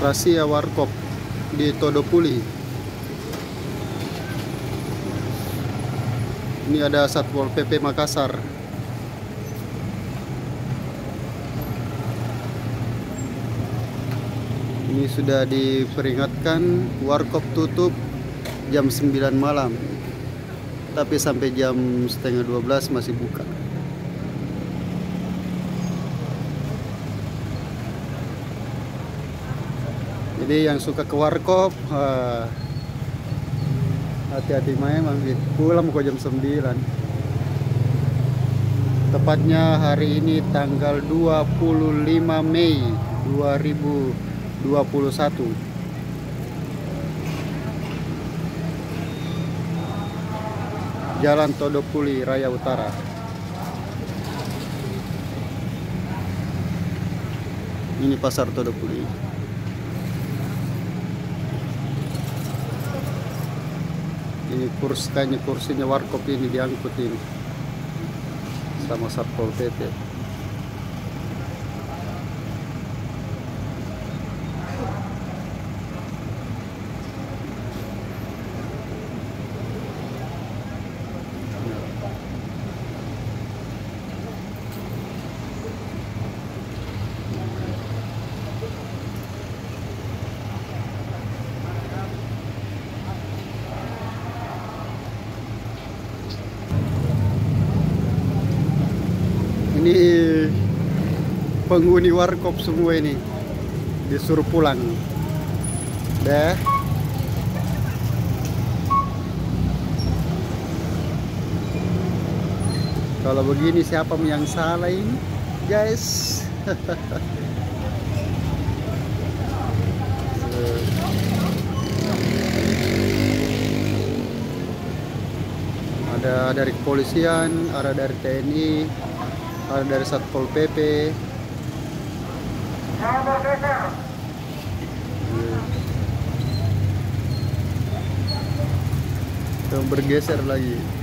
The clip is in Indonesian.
Rahasia warkop di Todopuli. Ini ada Satpol PP Makassar. Ini sudah diperingatkan warkop tutup jam 9 malam. Tapi sampai jam setengah 12 masih buka. Jadi yang suka ke warkop, hati-hati memang gitu. Pulang kok jam 9. Tepatnya hari ini tanggal 25 Mei 2021. Jalan Todopuli Raya Utara. Ini pasar Todopuli. Ini kayaknya kursinya warkop ini diangkut ini sama Satpol PP. Ini penghuni warkop semua ini disuruh pulang. Dah. Kalau begini siapa yang salah ini, guys? Ada dari kepolisian, ada dari TNI, ada dari Satpol PP. Kita bergeser lagi.